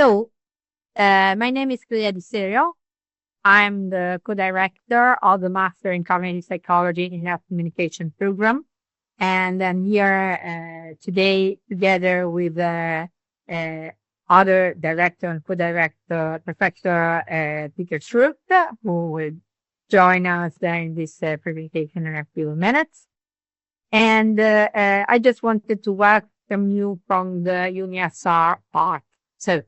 So, my name is Clea Di Serio. I'm the co-director of the Master in Cognitive Psychology in Health Communication program. And I'm here today together with uh, other director and co-director, Professor Peter Schrupp, who will join us in this presentation in a few minutes. And I just wanted to welcome you from the UniSR part. So,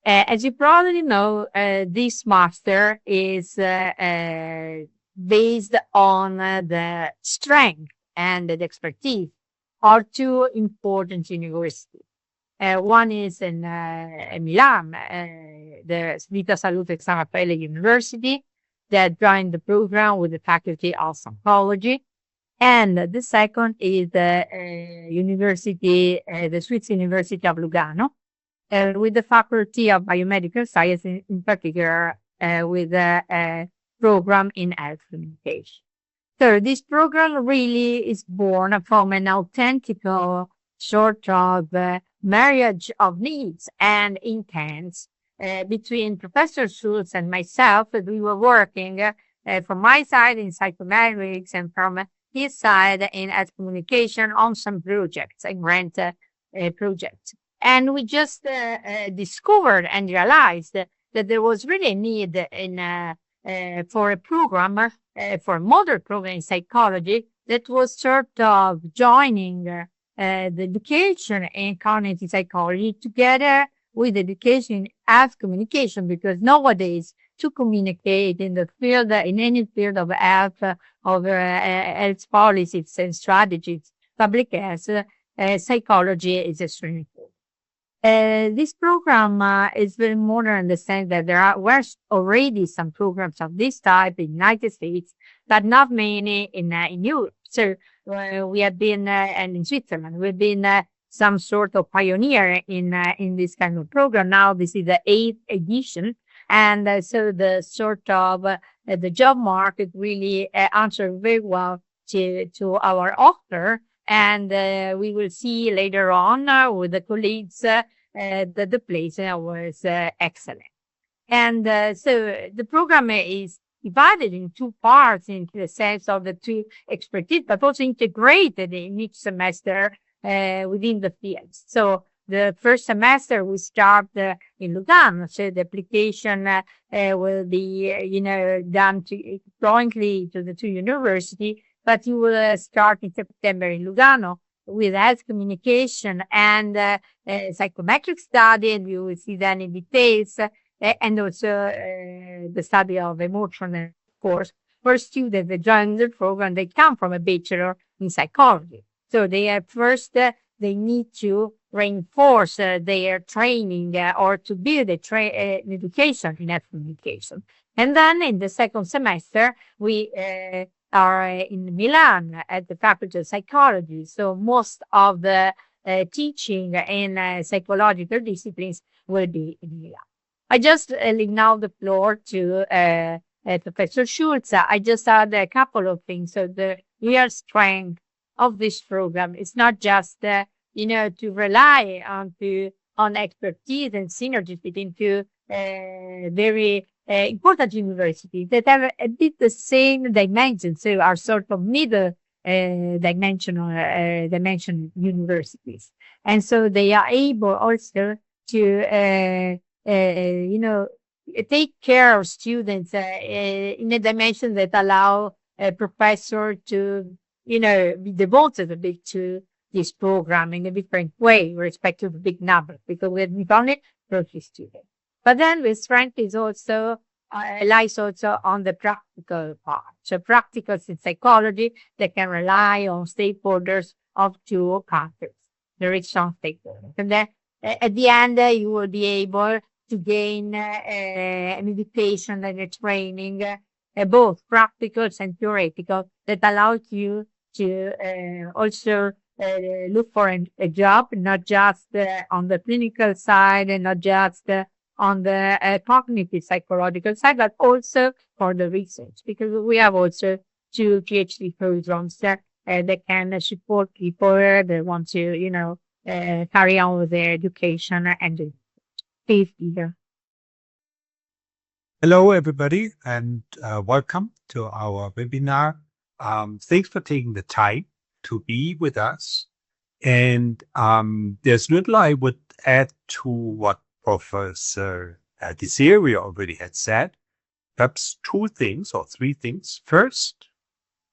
as you probably know, this master is based on the strength and the expertise of two important universities. One is in Milan, the Vita-Salute San Raffaele University that joined the program with the faculty of psychology. And the second is the university, the Swiss University of Lugano, with the Faculty of Biomedical Science, in particular, with a program in health communication. So this program really is born from an authentic sort of marriage of needs and intents between Professor Schultz and myself. We were working from my side in psychometrics and from his side in health communication on some projects and grant projects. And we just discovered and realized that there was really a need for a program, for a model program in psychology that was sort of joining the education in cognitive psychology together with education in health communication, because nowadays to communicate in the field, in any field of health, of health policies and strategies, public health, psychology is extremely important. This program is very modern in the sense that were already some programs of this type in the United States, but not many in Europe. So we have been, and in Switzerland, we've been some sort of pioneer in this kind of program. Now this is the 8th edition. And so the sort of the job market really answered very well to our offer. And we will see later on with the colleagues that the place was excellent. And so the program is divided in two parts in the sense of the two expertise, but also integrated in each semester within the fields. So the first semester we start in Lugano, so the application will be, done jointly to the two universities. But you will start in September in Lugano with health communication and psychometric study, and you will see then in details, and also the study of emotional course. For students that join the program, they come from a bachelor in psychology. So they are first, they need to reinforce their training or to build an education in health communication. And then in the second semester, we are in Milan at the Faculty of Psychology. So most of the teaching in psychological disciplines will be in Milan. I just leave now the floor to Professor Schultz. I just add a couple of things. So the real strength of this program is not just, to rely on expertise and synergies between two very important universities that have a bit the same dimension, so are sort of middle dimension universities, and so they are able also to take care of students in a dimension that allow a professor to be devoted a bit to this program in a different way with respect to the big number, because we've only 30 students. But then the strength is also lies also on the practical part. So practicals in psychology that can rely on stakeholders of two countries, very strong stakeholders. And then at the end, you will be able to gain an education and a training, both practicals and theoretical, that allows you to also look for a job, not just on the clinical side and not just on the cognitive psychological side, but also for the research, because we have also two PhD programs that can support people that want to, carry on with their education and Please, Peter. Hello, everybody, and welcome to our webinar. Thanks for taking the time to be with us. And there's little I would add to what Professor Desiri already had said. Perhaps two things or three things. First,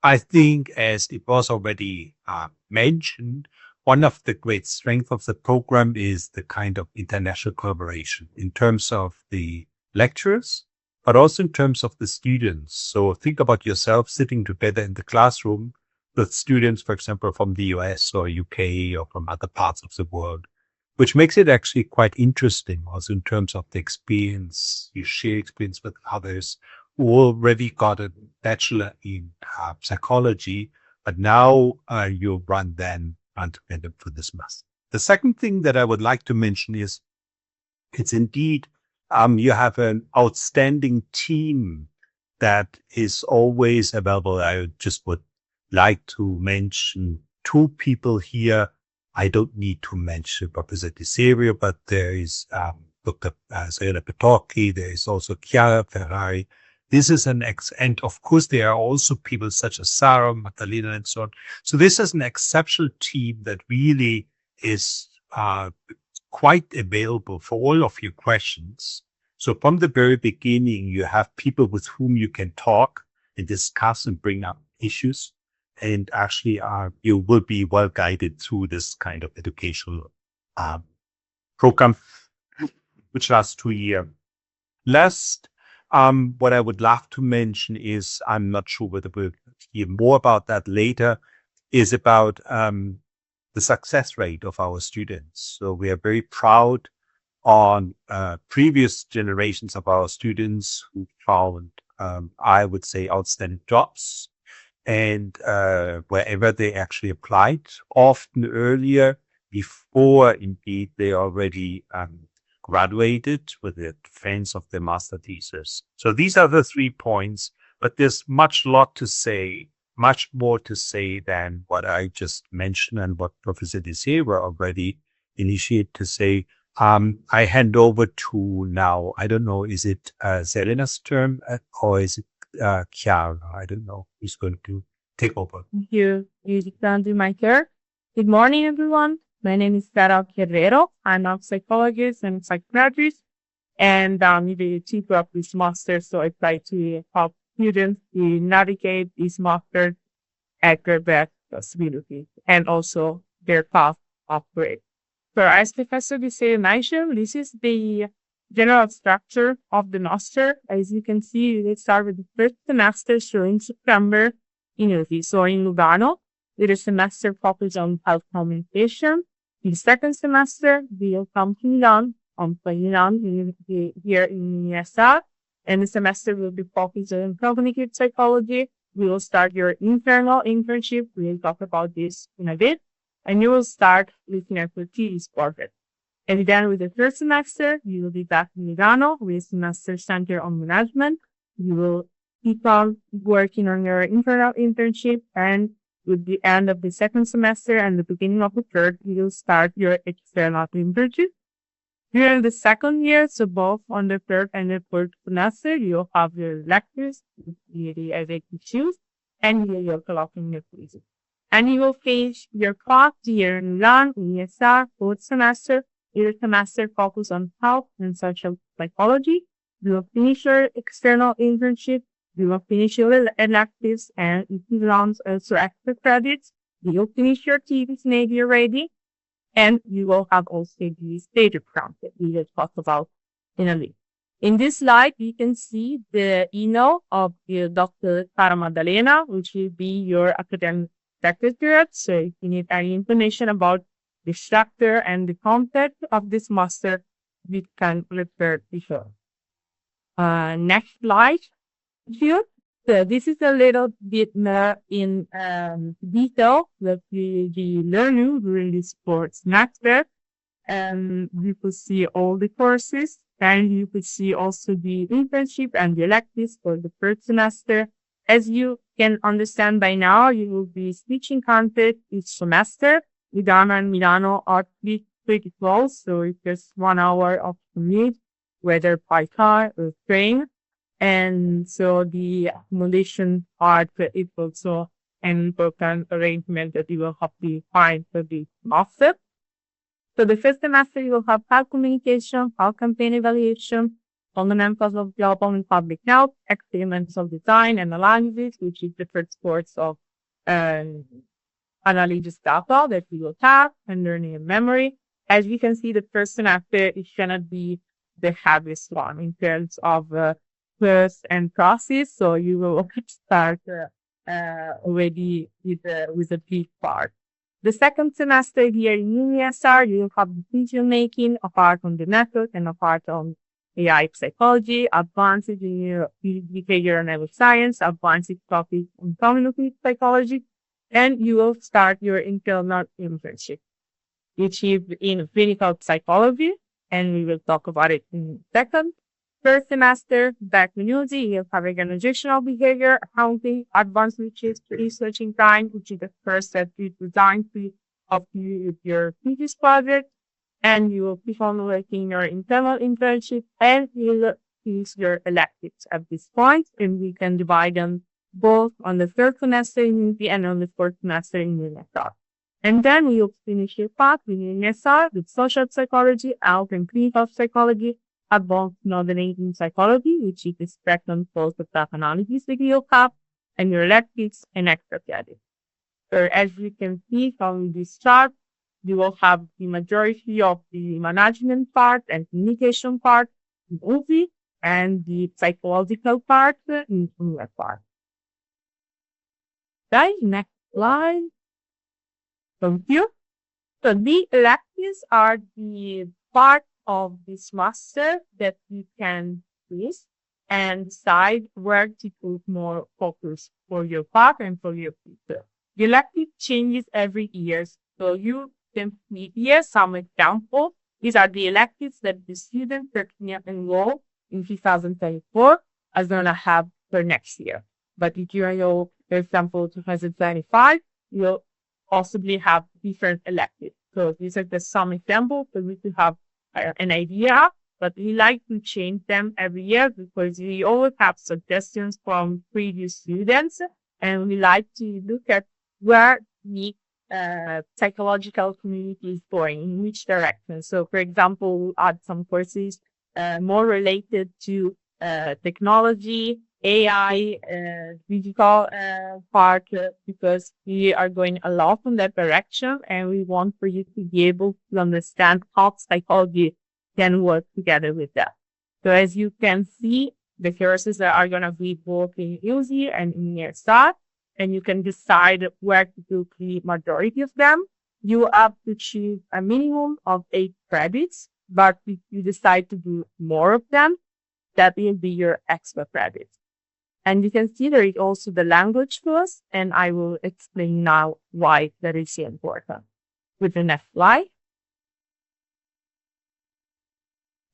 I think, as it was already mentioned, one of the great strengths of the program is the kind of international collaboration in terms of the lecturers, but also in terms of the students. So think about yourself sitting together in the classroom with students, for example, from the US or UK or from other parts of the world, which makes it actually quite interesting also in terms of the experience. You share experience with others who already got a bachelor in psychology, but now you run together for this master. The second thing that I would like to mention is it's indeed you have an outstanding team that is always available. I just would like to mention two people here. I don't need to mention Professor Deserio, but there is Dr. Serena Petocchi. There is also Chiara Ferrari. This is and of course, there are also people such as Sarah, Magdalena, and so on. So this is an exceptional team that really is quite available for all of your questions. So from the very beginning, you have people with whom you can talk and discuss and bring up issues. And actually, you will be well guided through this kind of educational program, which lasts 2 years. Last, what I would love to mention is, I'm not sure whether we'll hear more about that later, is about the success rate of our students. So we are very proud on previous generations of our students who found, I would say, outstanding jobs. And wherever they actually applied, often earlier, before indeed they already graduated with the defense of their master thesis. So these are the 3 points, but there's much more to say than what I just mentioned and what Professor Desira already initiated to say. I hand over to now, I don't know, is it Selena's term or is it Chiara? I don't know who's going to take over. Thank you. You can do my turn. Good morning, everyone. My name is Sara Guerrero. I'm a psychologist and psychiatrist, and I'm the tutor of this master. So I try to help students to navigate this master at their best possibility and also their path upgrade. So as Professor Giselle mentioned, this is the general structure of the master. As you can see, we start with the first semester, so in September in Italy. So in Lugano, the semester focused on health communication. In the second semester, we'll come to Milan, here in ESR, and the semester will be focused on cognitive psychology. We will start your internal internship. We'll talk about this in a bit. And you will start looking at what is perfect. And then with the third semester, you will be back in Milano with semester center on management. You will keep on working on your internal internship, and with the end of the second semester and the beginning of the third, you will start your external internship. During the second year, so both on the third and the fourth semester, you'll have your lectures, the as you choose, and you're collecting your quizzes. And you will finish your class year in Milan, in ESR, fourth semester. Your semester focus on health and social psychology. You will finish your external internship. You will finish your electives, and if you want also extra credits, you will finish your thesis maybe already. And you will have also the stage exam that we will talk about in a bit. In this slide, you can see the email of Dr. Sara Maddalena, which will be your academic secretariat. So if you need any information about the structure and the content of this master, we can refer to her. Next slide. Here. So this is a little bit more in detail that we learn during this sports semester. And you could see all the courses, and you could see also the internship and the electives for the first semester. As you can understand by now, you will be switching content each semester. Lugano and Milano are pretty close. So it's just 1 hour of commute, whether by car or train. And so the accommodation part is also an important arrangement that you will have to find for the master. So the first semester you will have cloud communication, cloud campaign evaluation, fundamentals of global and public health, experiments of design and analysis, which is the first course of um, analysis data that we will have and learning and memory. As you can see, the first semester is gonna be the hardest one in terms of first and process. So you will start already with a big part. The second semester here in UniSR, you will have decision making, a part on the method and a part on AI psychology, advanced in behavior and neuroscience, advanced topic on cognitive psychology, and you will start your internal internship, which is in clinical psychology, and we will talk about it in a second. First semester, technology, you have organizational behavior, accounting, advanced research in crime, which is the first that we designed to help you with your thesis project, and you will keep on working your internal internship, and you will use your electives at this point, and we can divide them both on the third semester in UNP and on the fourth semester in UNSR. And then we will finish your path with UNSR with social psychology, health and clinical psychology, advanced nominating psychology, which is the spectrum post attack analysis that you'll have, and your electives and extra credit. So as you can see from this chart, you will have the majority of the management part and communication part in UPI and the psychological part in UNED part. Okay, next slide. Thank you. So the electives are the part of this master that you can choose and decide where to put more focus for your part and for your future. The elective changes every year. So you can see here some examples. These are the electives that the student that can enroll in 2024 is going to have for next year. But if you enroll, for example, 2025, you'll possibly have different electives. So these are just some examples for you to have an idea, but we like to change them every year because we always have suggestions from previous students, and we like to look at where the psychological community is going, in which direction. So, for example, we'll add some courses more related to technology, AI, digital part, because we are going a lot in that direction, and we want for you to be able to understand how psychology can work together with that. So as you can see, the courses are going to be both in UZ and in ESR, and you can decide where to do the majority of them. You have to choose a minimum of 8 credits, but if you decide to do more of them, that will be your extra credits. And you can see there is also the language course, and I will explain now why that is so important. With the next slide.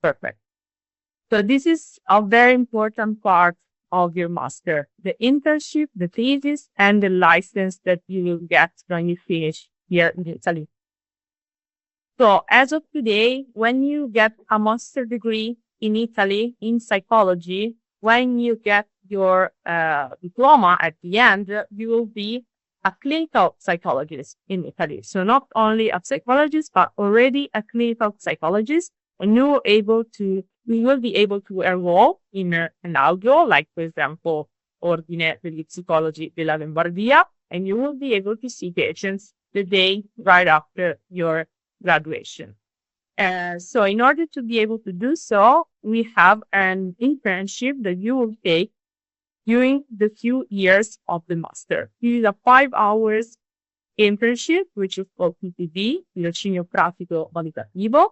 Perfect. So this is a very important part of your master, the internship, the thesis, and the license that you will get when you finish here in Italy. So as of today, when you get a master degree in Italy in psychology, when you get your diploma at the end, you will be a clinical psychologist in Italy. So not only a psychologist, but already a clinical psychologist. And you will be able to enroll in an audio, like for example, Ordine degli Psicologi della Lombardia, and you will be able to see patients the day right after your graduation. So in order to be able to do so, we have an internship that you will take during the few years of the master. It is a 5 hours internship, which is called PPD, Tirocinio Pratico Valutativo,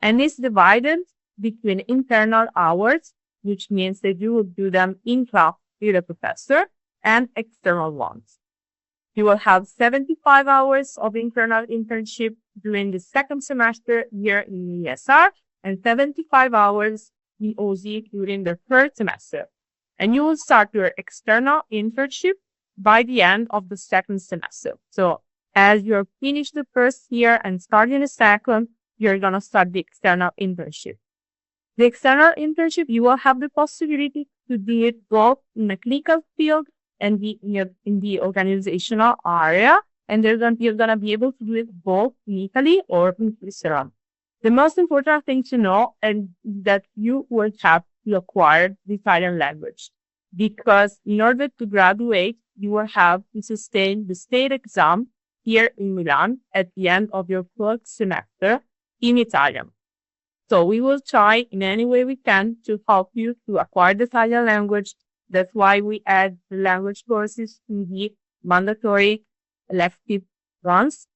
and it's divided between internal hours, which means that you will do them in class with a professor, and external ones. You will have 75 hours of internal internship during the second semester here in ESR and 75 hours in OZ during the third semester. And you will start your external internship by the end of the second semester. So as you're finished the first year and starting the second, you're going to start the external internship. The external internship, you will have the possibility to do it both in the clinical field and in the organizational area. And you're going to be able to do it both in Italy or in Switzerland. The most important thing to know is that you will have to acquire the Italian language, because in order to graduate, you will have to sustain the state exam here in Milan at the end of your first semester in Italian. So we will try in any way we can to help you to acquire the Italian language. That's why we add the language courses to the mandatory elective runs.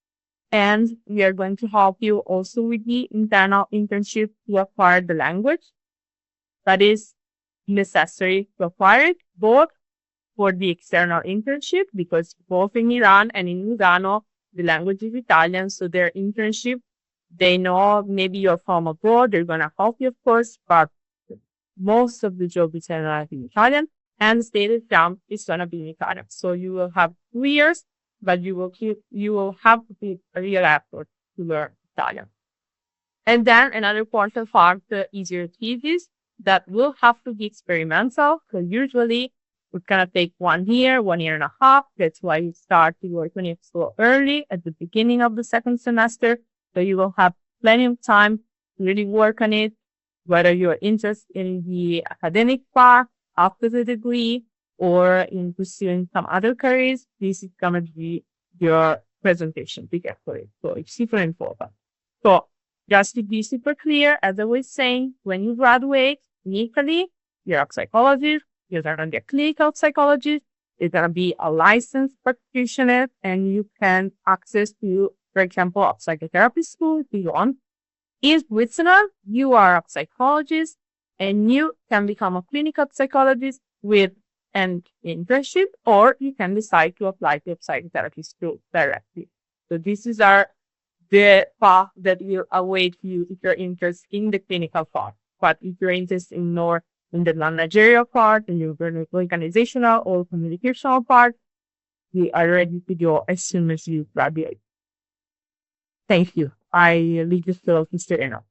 And we are going to help you also with the internal internship to acquire the language. That is necessary to acquire it, both for the external internship, because both in Iran and in Lugano, the language is Italian. So their internship, they know maybe you're from abroad, they're going to help you, of course, but most of the job is in Italian, and the state exam is going to be in Italian. So you will have 2 years, but you will have to put a real effort to learn Italian. And then another important part is your thesis that will have to be experimental. So usually it's going to take 1 year, 1.5 years. That's why you start to work on it so early at the beginning of the second semester. So you will have plenty of time to really work on it, whether you're interested in the academic part after the degree or in pursuing some other careers. This is going to be your presentation to get for it. So it's super important. So just to be super clear, as I was saying, when you graduate in Italy, you're a psychologist, you're going to be a clinical psychologist, you're going to be a licensed practitioner, and you can access to, for example, a psychotherapy school if you want. In Switzerland, you are a psychologist and you can become a clinical psychologist with an internship, or you can decide to apply to a psychotherapy school directly. So this is the path that will await you if you're interested in the clinical part. But if you're interested in more in the managerial part, and your organizational or communicational part, we are ready to go as soon as you graduate. Thank you. I leave the floor to Mr. Eno.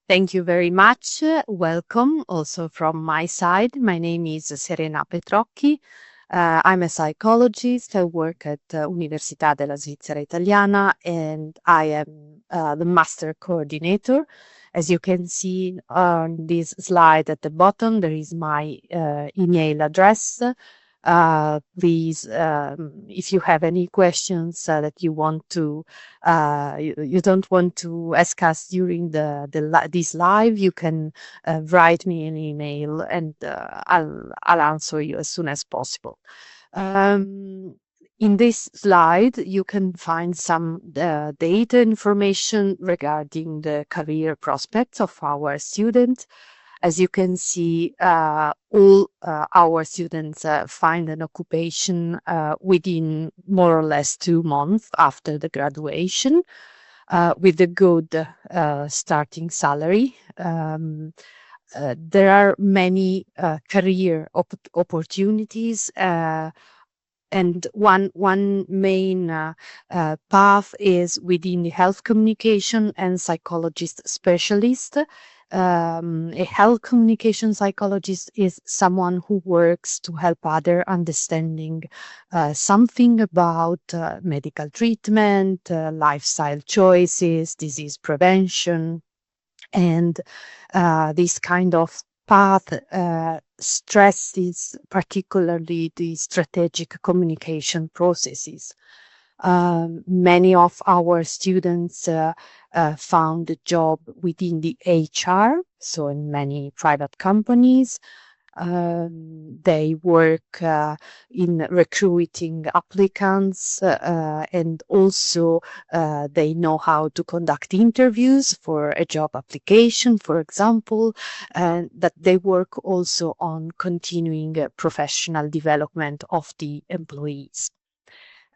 Thank you very much. Welcome also from my side. My name is Serena Petrocchi. I'm a psychologist. I work at Università della Svizzera Italiana, and I am the master coordinator. As you can see on this slide at the bottom, there is my email address. Please, if you have any questions that you want to, you don't want to ask us during this live, you can write me an email, and I'll answer you as soon as possible. In this slide, you can find some data information regarding the career prospects of our students. As you can see, all our students find an occupation within more or less 2 months after the graduation, with a good starting salary. There are many career opportunities, and one main path is within the health communication and psychologist specialist. A health communication psychologist is someone who works to help others understanding something about medical treatment, lifestyle choices, disease prevention, and this kind of path stresses particularly the strategic communication processes. Many of our students found a job within the HR, so in many private companies. They work in recruiting applicants, and also they know how to conduct interviews for a job application, for example, and that they work also on continuing professional development of the employees.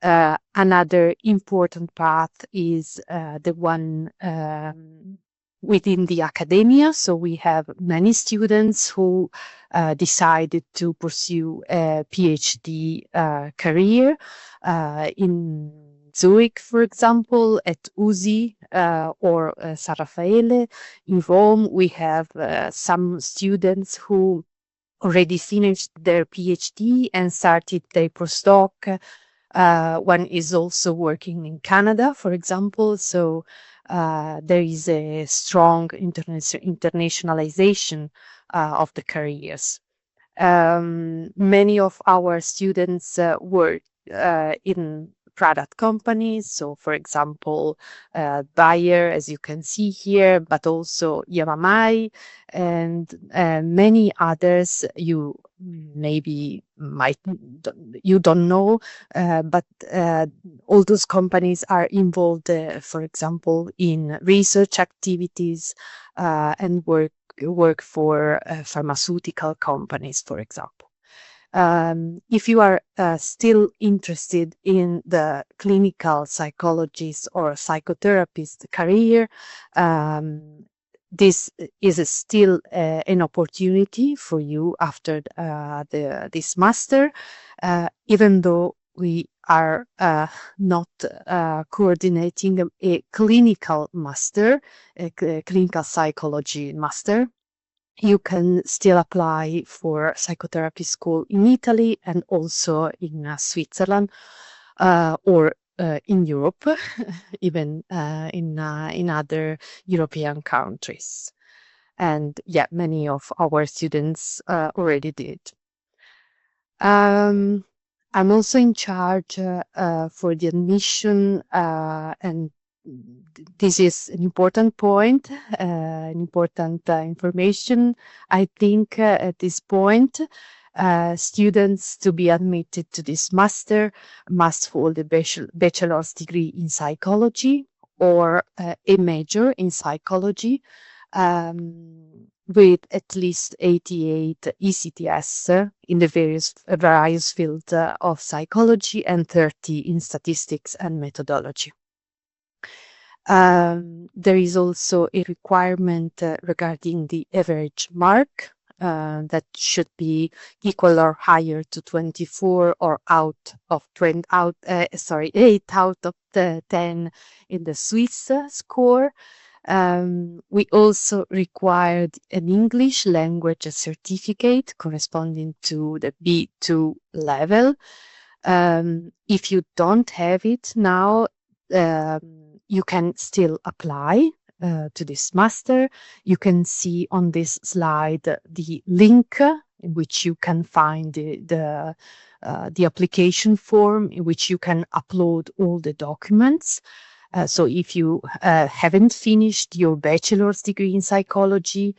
Another important path is the one within the academia. So we have many students who decided to pursue a PhD career in Zurich, for example, at USI. or San Raffaele. In Rome, we have some students who already finished their PhD and started their postdoc. One is also working in Canada, for example. So there is a strong internationalization of the careers. Many of our students work in product companies. So, for example, Bayer, as you can see here, but also Yamamai and many others you maybe you don't know, but all those companies are involved, for example, in research activities and work for pharmaceutical companies, for example. If you are still interested in the clinical psychologist or psychotherapist career, this is still an opportunity for you after this master, even though we are not coordinating a clinical master, a clinical psychology master. You can still apply for psychotherapy school in Italy and also in Switzerland or in Europe, even in other European countries. And yeah, many of our students already did. I'm also in charge for the admission, and this is an important point, an important information. I think at this point, students to be admitted to this master must hold a bachelor's degree in psychology or a major in psychology. With at least 88 ECTS in the various fields of psychology and 30 in statistics and methodology. There is also a requirement regarding the average mark that should be equal or higher to 24 or 8 out of the 10 in the Swiss score. We also required an English language certificate corresponding to the B2 level. If you don't have it now, you can still apply to this master. You can see on this slide the link in which you can find the application form in which you can upload all the documents. So if you haven't finished your bachelor's degree in psychology,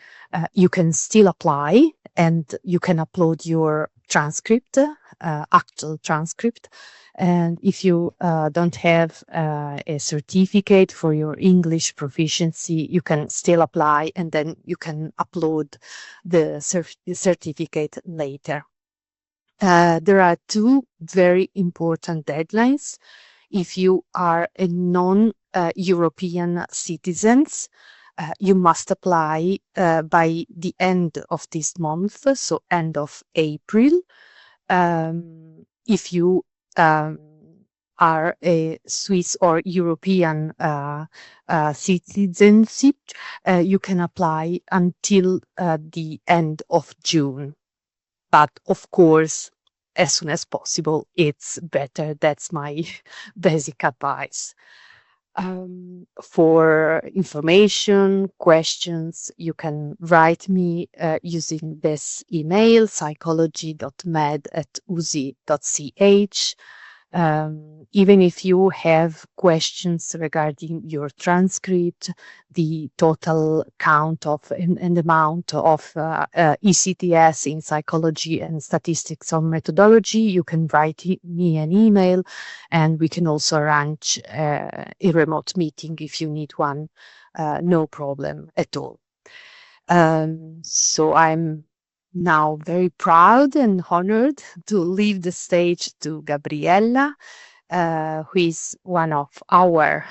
you can still apply and you can upload your transcript, actual transcript. And if you don't have a certificate for your English proficiency, you can still apply and then you can upload the certificate later. There are two very important deadlines. If you are a non-European citizens, you must apply by the end of this month, so end of April. If you are a Swiss or European citizenship, you can apply until the end of June. But of course, as soon as possible, it's better. That's my basic advice. For information, questions, you can write me using this email, psychology.med@usi.ch. Even if you have questions regarding your transcript, the total count of and amount of ECTS in psychology and statistics or methodology, you can write me an email and we can also arrange a remote meeting if you need one. No problem at all. So I'm now very proud and honored to leave the stage to Gabriella, who is one of our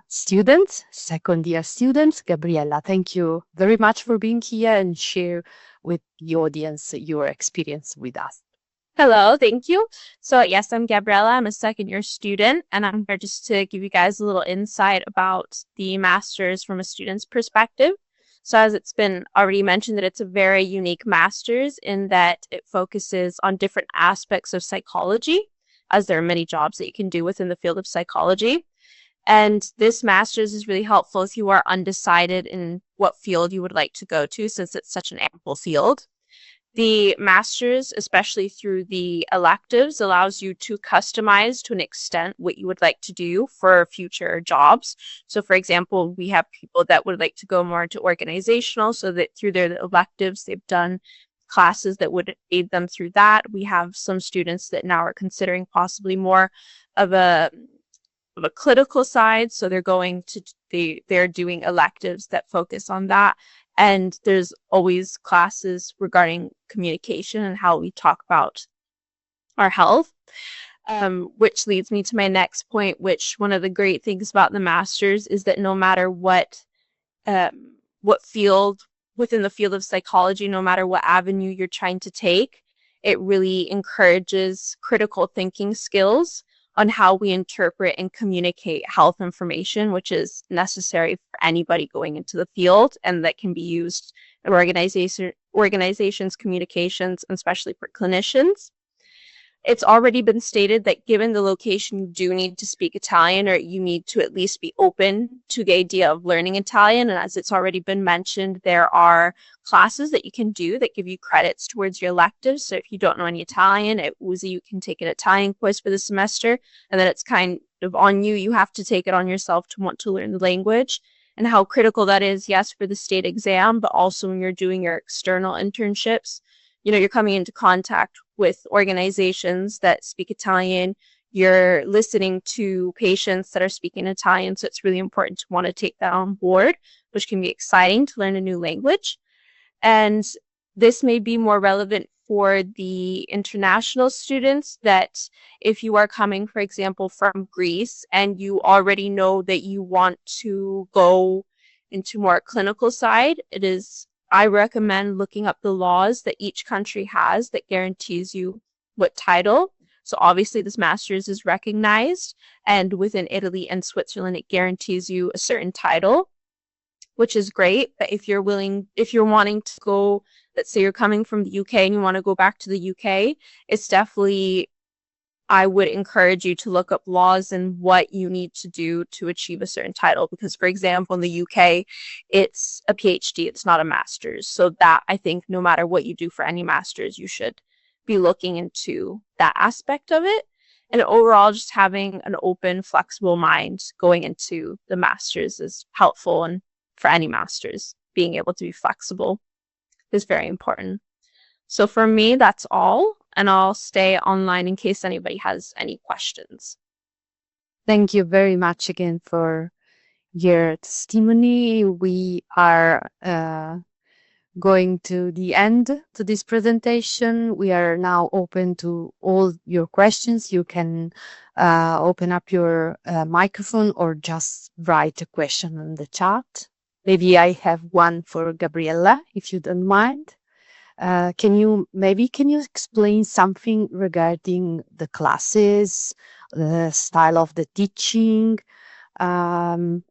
students, second year students. Gabriella, thank you very much for being here and share with the audience your experience with us. Hello, thank you. So yes, I'm Gabriella. I'm a second-year student, and I'm here just to give you guys a little insight about the master's from a student's perspective. So as it's been already mentioned, that it's a very unique master's in that it focuses on different aspects of psychology, as there are many jobs that you can do within the field of psychology. And this master's is really helpful if you are undecided in what field you would like to go to, since it's such an ample field. The master's, especially through the electives, allows you to customize to an extent what you would like to do for future jobs. So for example, we have people that would like to go more into organizational, so that through their electives, they've done classes that would aid them through that. We have some students that now are considering possibly more of a clinical side, so they're they're doing electives that focus on that. And there's always classes regarding communication and how we talk about our health, which leads me to my next point, which one of the great things about the master's is that no matter what field within the field of psychology, no matter what avenue you're trying to take, it really encourages critical thinking skills on how we interpret and communicate health information, which is necessary for anybody going into the field, and that can be used in organizations, communications, and especially for clinicians. It's already been stated that given the location, you do need to speak Italian, or you need to at least be open to the idea of learning Italian. And as it's already been mentioned, there are classes that you can do that give you credits towards your electives. So if you don't know any Italian, at USI, you can take an Italian course for the semester, and then it's kind of on you. You have to take it on yourself to want to learn the language. And how critical that is, yes, for the state exam, but also when you're doing your external internships. You're coming into contact with organizations that speak Italian. You're listening to patients that are speaking Italian. So it's really important to want to take that on board, which can be exciting to learn a new language. And this may be more relevant for the international students, that if you are coming, for example, from Greece and you already know that you want to go into more clinical side, I recommend looking up the laws that each country has that guarantees you what title. So obviously this master's is recognized, and within Italy and Switzerland, it guarantees you a certain title, which is great. But if you're wanting to go, let's say you're coming from the UK and you want to go back to the UK, it's definitely, I would encourage you to look up laws and what you need to do to achieve a certain title. Because, for example, in the UK, it's a PhD, it's not a master's. So that, I think, no matter what you do for any master's, you should be looking into that aspect of it. And overall, just having an open, flexible mind going into the master's is helpful. And for any master's, being able to be flexible is very important. So for me, that's all. And I'll stay online in case anybody has any questions. Thank you very much again for your testimony. We are going to the end to this presentation. We are now open to all your questions. You can open up your microphone or just write a question in the chat. Maybe I have one for Gabriella, if you don't mind. Can you explain something regarding the classes, the style of the teaching, according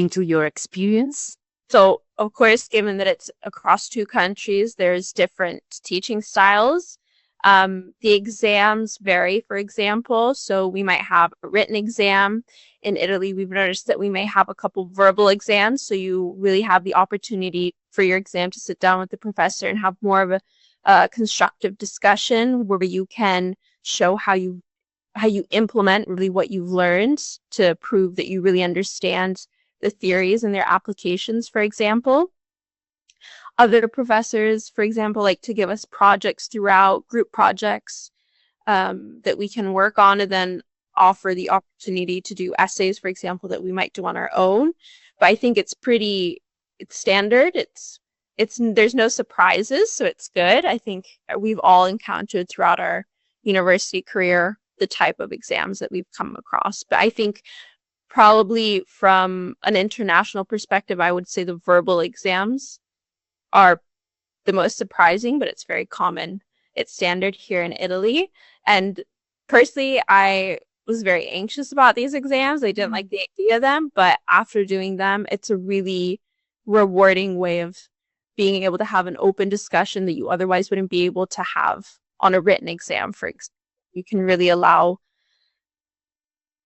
to your experience? So, of course, given that it's across 2 countries, there's different teaching styles. The exams vary, for example. So we might have a written exam. In Italy, we've noticed that we may have a couple verbal exams. So you really have the opportunity for your exam to sit down with the professor and have more of a constructive discussion where you can show how you implement really what you've learned to prove that you really understand the theories and their applications, for example. Other professors, for example, like to give us projects throughout, group projects that we can work on, and then offer the opportunity to do essays, for example, that we might do on our own. But I think it's standard. There's no surprises, so it's good. I think we've all encountered throughout our university career the type of exams that we've come across. But I think probably from an international perspective, I would say the verbal exams are the most surprising, but it's very common It's standard here in Italy. And personally, I was very anxious about these exams. I didn't like the idea of them, but after doing them, it's a really rewarding way of being able to have an open discussion that you otherwise wouldn't be able to have on a written exam, for example. You can really allow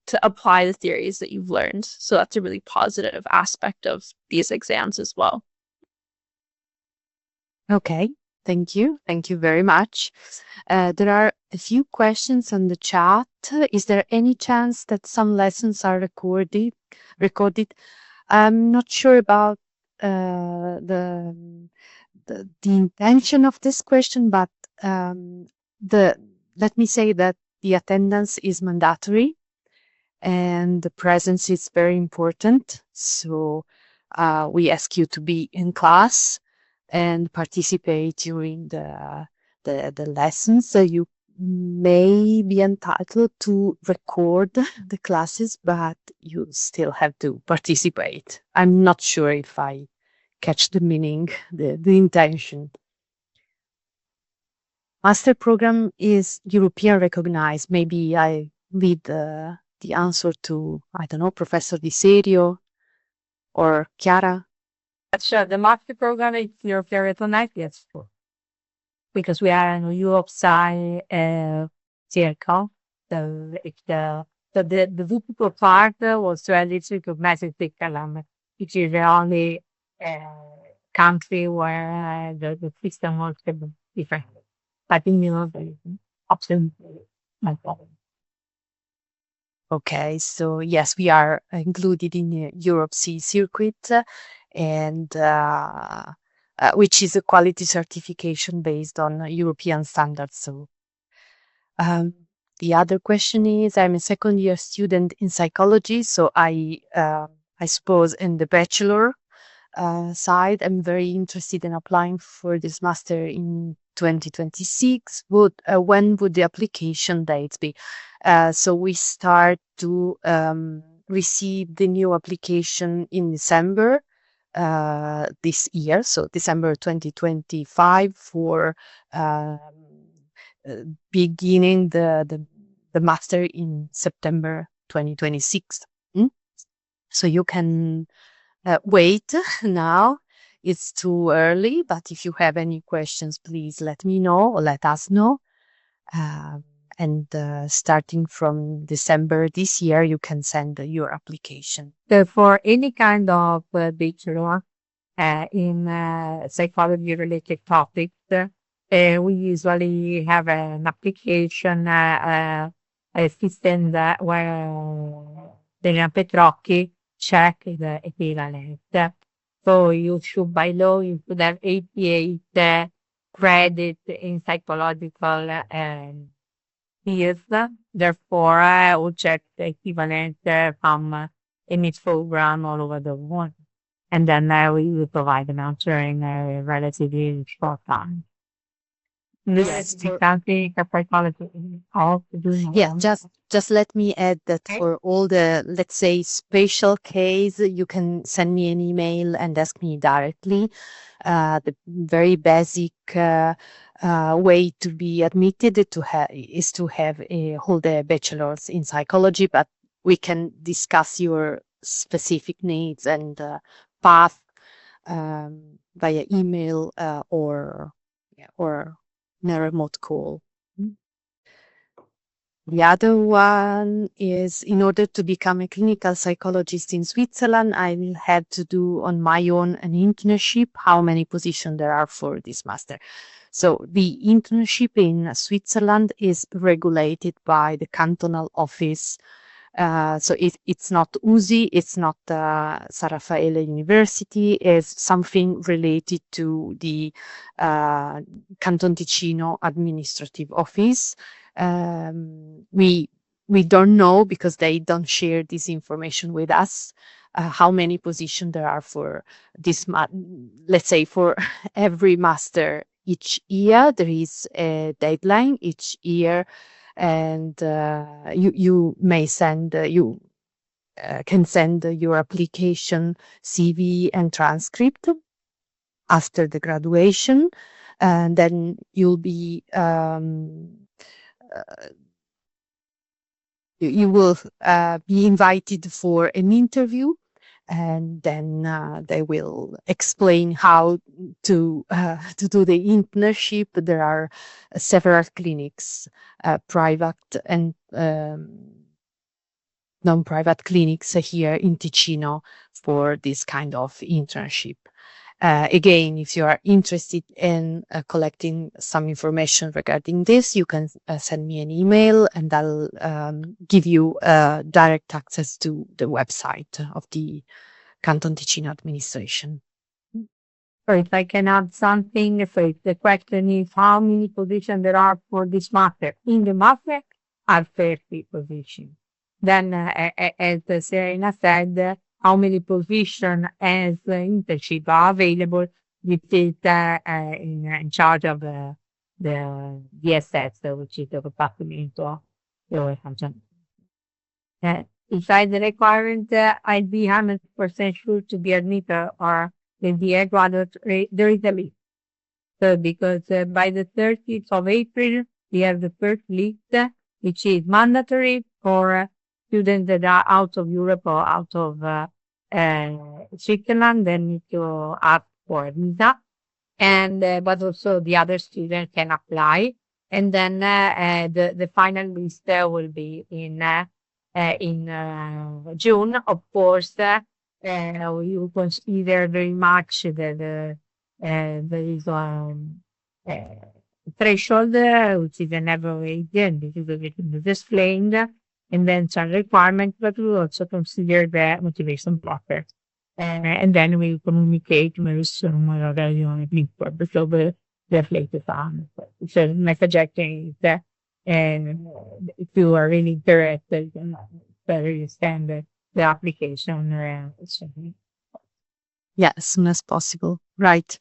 to apply the theories that you've learned. So that's a really positive aspect of these exams as well. Okay, thank you. Thank you very much. There are a few questions on the chat. Is there any chance that some lessons are recorded? I'm not sure about the intention of this question, but let me say that the attendance is mandatory and the presence is very important. So we ask you to be in class and participate during the lessons. So you may be entitled to record the classes, but you still have to participate. I'm not sure if I catch the meaning, the intention. Master program is European recognized. Maybe I leave the answer to, I don't know, Professor Di Serio or Chiara. Sure, the master program is European recognized, yes, because we are in Europe side circle. So it's the difficult part was to at least recognize Switzerland, which is the only country where the system was different. But in Europe, absolutely no problem. Okay, so yes, we are included in the Europe C circuit, and which is a quality certification based on European standards. So the other question is, I'm a second year student in psychology, so I suppose in the bachelor side, I'm very interested in applying for this master in 2026. When would the application dates be? So we start to receive the new application in December this year, so December 2025, for beginning the master in September 2026. So you can wait now. It's too early, but if you have any questions, please let me know or let us know. And starting from December this year, you can send your application. So for any kind of bachelor in psychology related topics, we usually have an application system where Daniela Petrocchi check the equivalent. So you should, by law, you should have 88 credit in psychological fields. Therefore, I will check the equivalent from any program all over the world. And then we will provide an answer in a relatively short time. Yes, This is something that psychology all to do. Yeah, just let me add that for all the, let's say, special case, you can send me an email and ask me directly. The very basic way to be admitted is to hold a bachelor's in psychology, but we can discuss your specific needs and path via email or in a remote call. The other one is, in order to become a clinical psychologist in Switzerland, I will have to do on my own an internship. How many positions there are for this master? So the internship in Switzerland is regulated by the cantonal office. So it's not USI, it's not San Raffaele University, it's something related to the Canton Ticino Administrative Office. We don't know, because they don't share this information with us, how many positions there are for this, let's say for every master. Each year there is a deadline each year, and you may send you can send your application, CV, and transcript after the graduation. and then you'll be you will be invited for an interview, and then they will explain how to do the internship. There are several clinics, private and non-private clinics here in Ticino for this kind of internship. Again, if you are interested in collecting some information regarding this, you can send me an email, and I'll give you direct access to the website of the Canton Ticino administration. So if I can add something, so if the question is how many positions there are for this master, in the master are 30 positions. Then, as Serena said, how many positions as internship are available, this is in charge of the DSS, which is the Dipartimento dove facciamo. Besides the requirement, I'd be 100% sure to be admitted or the graduate rate, there is a list. So because by the 30th of April, we have the first list, which is mandatory for students that are out of Europe or out of Switzerland. They need to ask for a visa, and but also the other students can apply. And then the final list will be in June, of course. We consider very much that there is threshold, which is an average, and this is explained, and then some requirements, but we also consider the motivation blocker. And then we communicate with some link so the latest on. So my suggestion is that if you are really interested, better you send the application around. Yeah, as soon as possible. Right.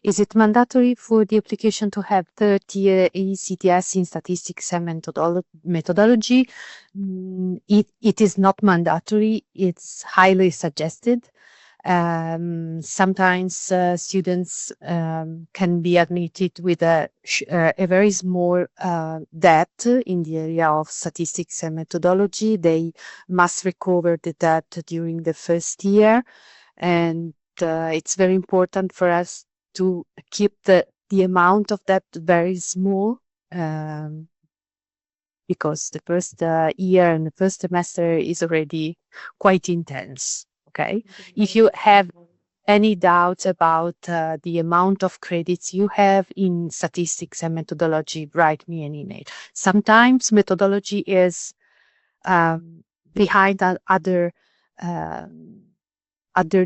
Is it mandatory for the application to have 30 ECTS in statistics and methodology? It is not mandatory. It's highly suggested. Sometimes students can be admitted with a very small debt in the area of statistics and methodology. They must recover the debt during the first year, and it's very important for us to keep the amount of debt very small, because the first year and the first semester is already quite intense. Okay. If you have any doubts about the amount of credits you have in statistics and methodology, write me an email. Sometimes methodology is behind other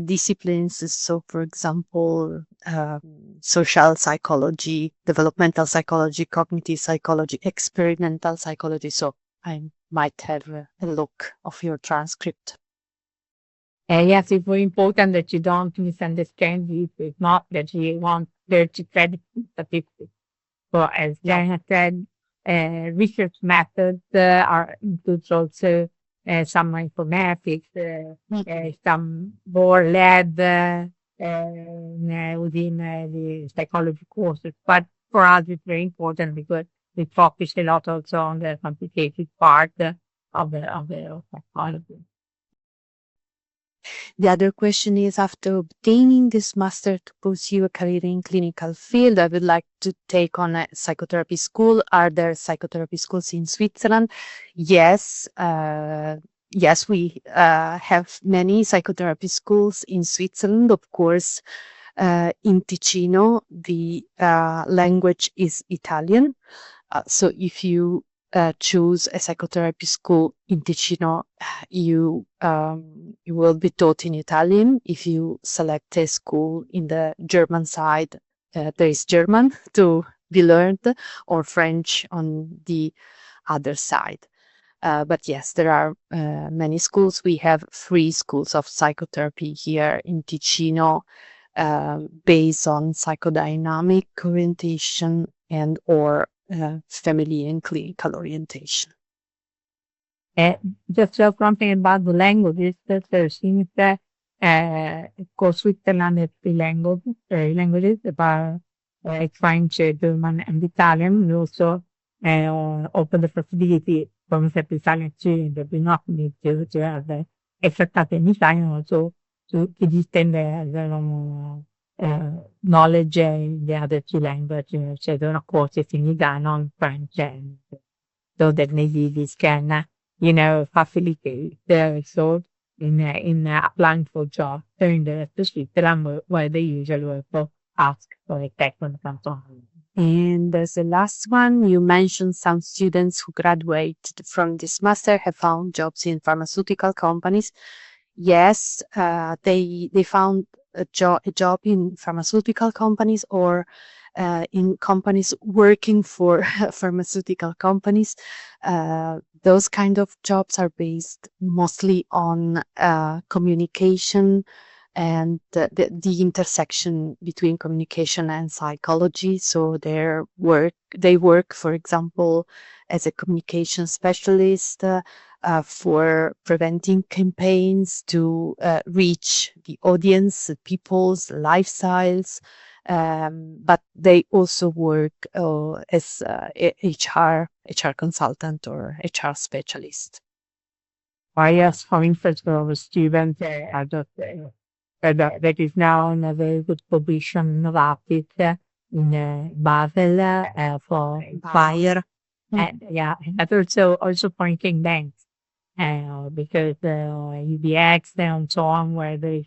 disciplines. So, for example, social psychology, developmental psychology, cognitive psychology, experimental psychology. So I might have a look of your transcript. Yes, it's very important that you don't misunderstand it. It's not that you want 30 credits in statistics. So as Jana said, research methods includes also some informatics, some more lab within the psychology courses. But for us, it's very important because we focus a lot also on the complicated part of the psychology. The other question is, after obtaining this master to pursue a career in clinical field, I would like to take on a psychotherapy school. Are there psychotherapy schools in Switzerland? Yes. Yes, we have many psychotherapy schools in Switzerland. Of course, in Ticino, the language is Italian. So if you choose a psychotherapy school in Ticino, you will be taught in Italian. If you select a school in the German side, there is German to be learned, or French on the other side. But yes, there are many schools. We have 3 schools of psychotherapy here in Ticino, based on psychodynamic orientation and or family and clinical orientation. Just something about the languages. That since of course Switzerland has 3 languages, but trying to German and Italian, and also open the possibility from the Italian student that do not need to have extra class in Italian, also to extend knowledge in the other two languages, cioè dono courses in Italiano, in French, and so that maybe this can, facilitate the result in applying for jobs in the rest of Switzerland where they usually will ask for a technical consultant. And as the last one, you mentioned some students who graduated from this master have found jobs in pharmaceutical companies. Yes, they found a job in pharmaceutical companies or in companies working for pharmaceutical companies. Those kind of jobs are based mostly on communication and the intersection between communication and psychology. So they work, for example, as a communication specialist for preventing campaigns to reach the audience, people's lifestyles. But they also work as HR consultant or HR specialist. Yes, for instance, for a student that is now in a very good position rapid in Basel for fire. And also pointing banks because UBX and so on, where they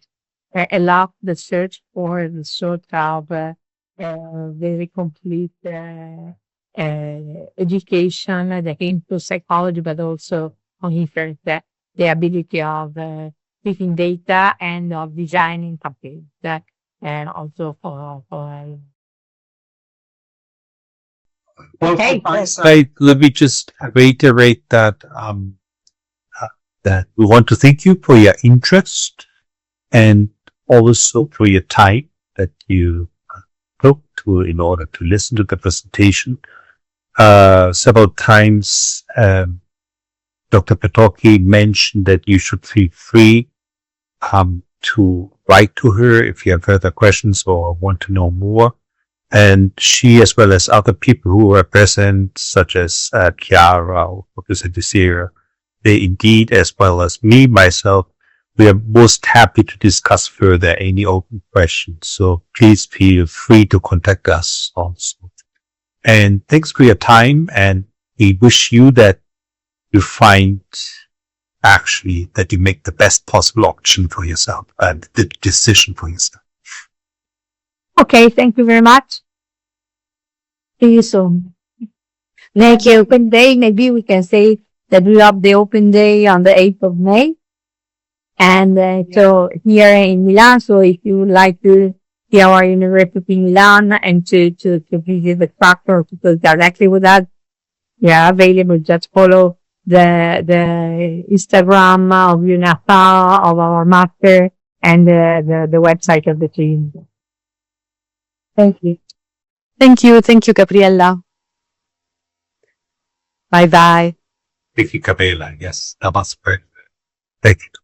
allow the search for the sort of very complete education that into psychology, but also on inference the ability of picking data and of designing campaigns, and also for Well, Okay, from my yes. side, let me just reiterate that that we want to thank you for your interest and also for your time that you took to in order to listen to the presentation. Several times, Dr. Petrocchi mentioned that you should feel free to write to her if you have further questions or want to know more. And she, as well as other people who were present, such as Chiara or Professor Desira, they indeed, as well as me, myself, we are most happy to discuss further any open questions. So please feel free to contact us also. And thanks for your time. And we wish you that you find actually that you make the best possible option for yourself and the decision for yourself. Okay, thank you very much. See you soon. Next open day, maybe we can say that we have the open day on the 8th of May. And so here in Milan, so if you would like to see our university in Milan and to visit the factor to go directly with us, we are available. Just follow the Instagram of UNAFA, of our master, and the website of the team. Thank you. Thank you, Gabriella. Bye bye. Thank you, Gabriela. Yes, that was perfect. Thank you.